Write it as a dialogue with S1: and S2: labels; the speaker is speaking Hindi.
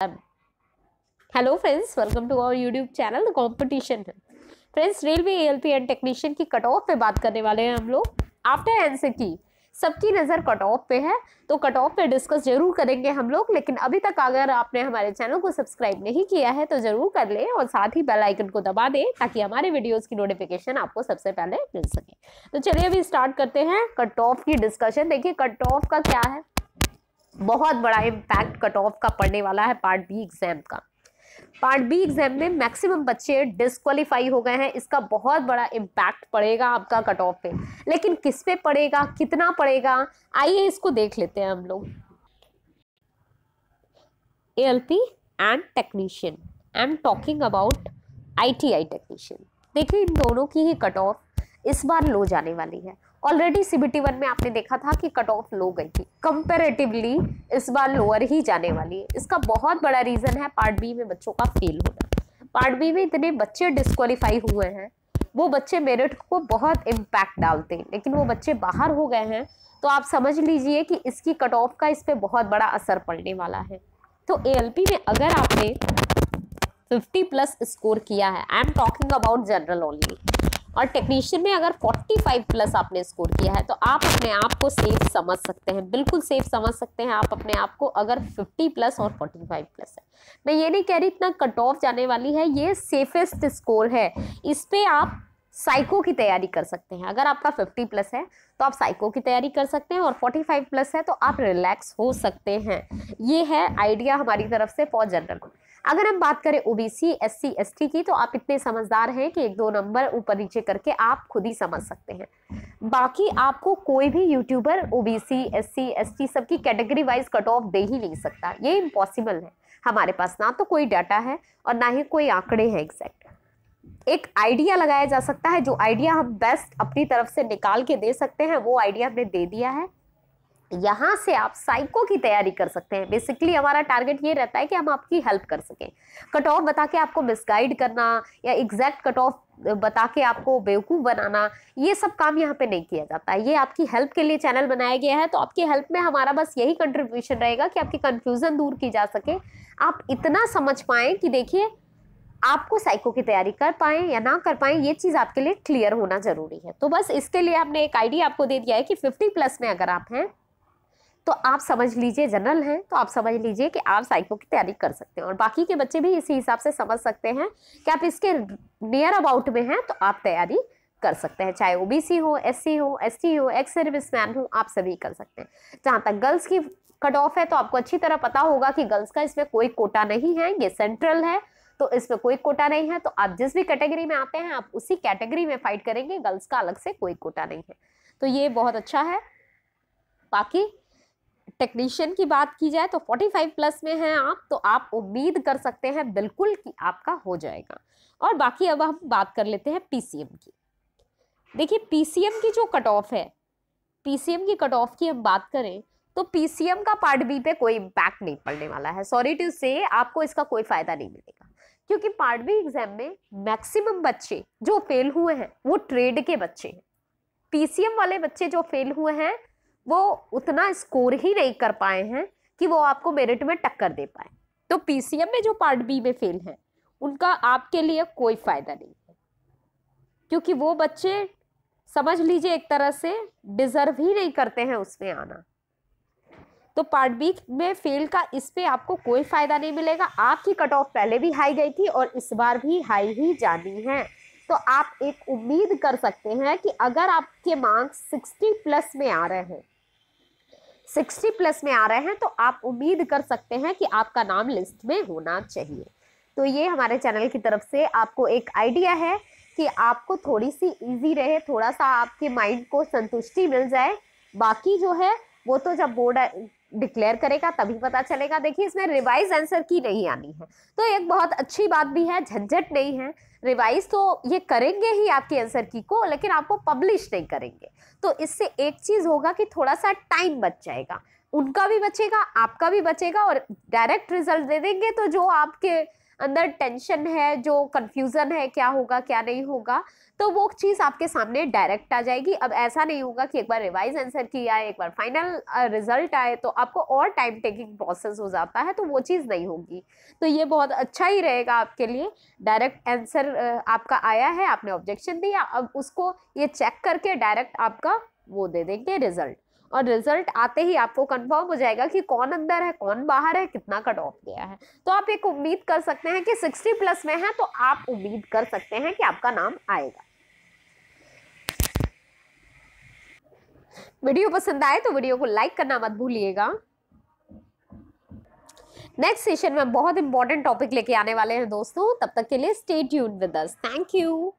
S1: Hello friends, welcome to our YouTube channel the competition है। Friends, railway ALP and technician की कट ऑफ पे बात करने वाले हैं हम लोग। आफ्टर एनसीटी सबकी नज़र कट ऑफ पे है, तो कट ऑफ पे डिस्कस जरूर करेंगे हम लोग। लेकिन अभी तक अगर आपने हमारे चैनल को सब्सक्राइब नहीं किया है तो जरूर कर लें और साथ ही बेल आइकन को दबा दें ताकि हमारे वीडियोस की नोटिफिकेशन आपको सबसे पहले मिल सके। तो चलिए अभी स्टार्ट करते हैं कट ऑफ की डिस्कशन। देखिए कट ऑफ का क्या है, बहुत बड़ा इम्पैक्ट कट ऑफ का पड़ने वाला है पार्ट बी एग्जाम का। पार्ट बी एग्जाम में मैक्सिमम बच्चे डिस्क्वालीफाई हो गए हैं, इसका बहुत बड़ा इम्पैक्ट पड़ेगा आपका कट ऑफ पे। लेकिन किस पे पड़ेगा, कितना पड़ेगा, आइए इसको देख लेते हैं हम लोग। ALP and technician, I am talking about ITI technician. देखिए इन दोनों की ही कट ऑफ इस बार लो जाने वाली है। ऑलरेडी सीबीटी 1 में आपने देखा था कि कट ऑफ लो गई थी, कंपैरेटिवली इस बार लोअर ही जाने वाली है। इसका बहुत बड़ा रीजन है पार्ट बी में बच्चों का फेल होना। पार्ट बी में इतने बच्चे डिस्क्वालीफाई हुए हैं, वो बच्चे मेरिट को बहुत इम्पैक्ट डालते हैं, लेकिन वो बच्चे बाहर हो गए हैं। तो आप समझ लीजिए कि इसकी कट ऑफ का इस पर बहुत बड़ा असर पड़ने वाला है। तो एएलपी में अगर आपने 50+ स्कोर किया है, I am talking about general only, और टेक्नीशियन में अगर 45+ आपने स्कोर किया है तो आप अपने आप को सेफ समझ सकते हैं, बिल्कुल सेफ समझ सकते हैं आप अपने आप को अगर 50+ और 45+ है। मैं ये नहीं कह रही इतना कट ऑफ जाने वाली है, ये सेफेस्ट स्कोर है। इस पे आप साइको की तैयारी कर सकते हैं। अगर आपका 50+ है तो आप साइको की तैयारी कर सकते हैं, और 45+ है तो आप रिलैक्स हो सकते हैं। ये है आइडिया हमारी तरफ से फॉर जनरल। अगर हम बात करें ओबीसी, एससी, एसटी की, तो आप इतने समझदार हैं कि 1-2 नंबर ऊपर नीचे करके आप खुद ही समझ सकते हैं। बाकी आपको कोई भी यूट्यूबर ओबीसी, एससी, एसटी सबकी कैटेगरी वाइज कट ऑफ दे ही नहीं सकता, ये इम्पॉसिबल है। हमारे पास ना तो कोई डाटा है और ना ही कोई आंकड़े हैं एग्जैक्ट। एक आइडिया लगाया जा सकता है, जो आइडिया हम बेस्ट अपनी तरफ से निकाल के दे सकते हैं वो आइडिया हमने दे दिया है। यहाँ से आप साइको की तैयारी कर सकते हैं। बेसिकली हमारा टारगेट ये रहता है कि हम आपकी हेल्प कर सकें। कट ऑफ बता के आपको मिसगाइड करना या एग्जैक्ट कट ऑफ बता के आपको बेवकूफ़ बनाना, ये सब काम यहाँ पे नहीं किया जाता है। ये आपकी हेल्प के लिए चैनल बनाया गया है, तो आपकी हेल्प में हमारा बस यही कंट्रीब्यूशन रहेगा कि आपकी कंफ्यूजन दूर की जा सके, आप इतना समझ पाएं कि देखिए आपको साइको की तैयारी कर पाएं या ना कर पाएं, ये चीज़ आपके लिए क्लियर होना जरूरी है। तो बस इसके लिए आपने एक आइडिया आपको दे दिया है कि 50+ में अगर आप हैं तो आप समझ लीजिए, जनरल हैं तो आप समझ लीजिए कि आप साइको की तैयारी कर सकते हैं, और बाकी के बच्चे भी इसी हिसाब से समझ सकते हैं कि आप इसके नियर अबाउट में हैं तो आप तैयारी कर सकते हैं। चाहे ओबीसी हो, एससी हो, एसटी हो, एक्स सर्विसमैन हो, आप सभी कर सकते हैं। जहाँ तक गर्ल्स की कट ऑफ है तो आपको अच्छी तरह पता होगा कि गर्ल्स का इसमें कोई कोटा नहीं है, ये सेंट्रल है तो इसमें कोई कोटा नहीं है। तो आप जिस भी कैटेगरी में आते हैं आप उसी कैटेगरी में फाइट करेंगे, गर्ल्स का अलग से कोई कोटा नहीं है। तो ये बहुत अच्छा है। बाकी टेक्नीशियन की बात की जाए तो 45+ में हैं आप, तो आप उम्मीद कर सकते हैं बिल्कुल कि आपका हो जाएगा। और बाकी अब हम बात कर लेते हैं पीसीएम की। देखिए पीसीएम की जो कट ऑफ है, पीसीएम की कट ऑफ की हम बात करें तो पीसीएम का पार्ट बी पे कोई इम्पैक्ट नहीं पड़ने वाला है। सॉरी टू से, आपको इसका कोई फायदा नहीं मिलेगा, क्योंकि पार्ट बी एग्जाम में मैक्सिमम बच्चे जो फेल हुए हैं वो ट्रेड के बच्चे हैं। पीसीएम वाले बच्चे जो फेल हुए हैं वो उतना स्कोर ही नहीं कर पाए हैं कि वो आपको मेरिट में टक्कर दे पाए। तो पीसीएम में जो पार्ट बी में फेल हैं उनका आपके लिए कोई फायदा नहीं है, क्योंकि वो बच्चे समझ लीजिए एक तरह से डिजर्व ही नहीं करते हैं उसमें आना। तो पार्ट बी में फेल का इस पे आपको कोई फायदा नहीं मिलेगा। आपकी कट ऑफ पहले भी हाई गई थी और इस बार भी हाई ही जानी है। तो आप एक उम्मीद कर सकते हैं कि अगर आपके मार्क्स 60+ में आ रहे हैं, 60+ में आ रहे हैं, तो आप उम्मीद कर सकते हैं कि आपका नाम लिस्ट में होना चाहिए। तो ये हमारे चैनल की तरफ से आपको एक आइडिया है कि आपको थोड़ी सी इजी रहे, थोड़ा सा आपके माइंड को संतुष्टि मिल जाए। बाकी जो है वो तो जब बोर्ड डिक्लेयर करेगा तभी पता चलेगा। देखिए इसमें रिवाइज आंसर की नहीं आनी है, तो एक बहुत अच्छी बात भी है, झंझट नहीं है। रिवाइज तो ये करेंगे ही आपके आंसर की को, लेकिन आपको पब्लिश नहीं करेंगे। तो इससे एक चीज होगा कि थोड़ा सा टाइम बच जाएगा, उनका भी बचेगा, आपका भी बचेगा, और डायरेक्ट रिजल्ट दे देंगे तो जो आपके अंदर टेंशन है, जो कंफ्यूजन है क्या होगा क्या नहीं होगा, तो वो चीज आपके सामने डायरेक्ट आ जाएगी। अब ऐसा नहीं होगा कि एक बार रिवाइज आंसर किया है, एक बार फाइनल रिजल्ट आए तो आपको और टाइम टेकिंग प्रोसेस हो जाता है, तो वो चीज नहीं होगी। तो ये बहुत अच्छा ही रहेगा आपके लिए। डायरेक्ट आंसर आपका आया है, आपने ऑब्जेक्शन दिया, अब उसको ये चेक करके डायरेक्ट आपका वो दे देंगे रिजल्ट, और रिजल्ट आते ही आपको कंफर्म हो जाएगा कि कौन अंदर है कौन बाहर है, कितना कट ऑफ गया है। तो आप एक उम्मीद कर सकते हैं कि 60+ में है, तो आप उम्मीद कर सकते हैं कि आपका नाम आएगा। वीडियो पसंद आए तो वीडियो को लाइक करना मत भूलिएगा। नेक्स्ट सेशन में बहुत इंपॉर्टेंट टॉपिक लेके आने वाले हैं दोस्तों, तब तक के लिए stay tuned with us. Thank you.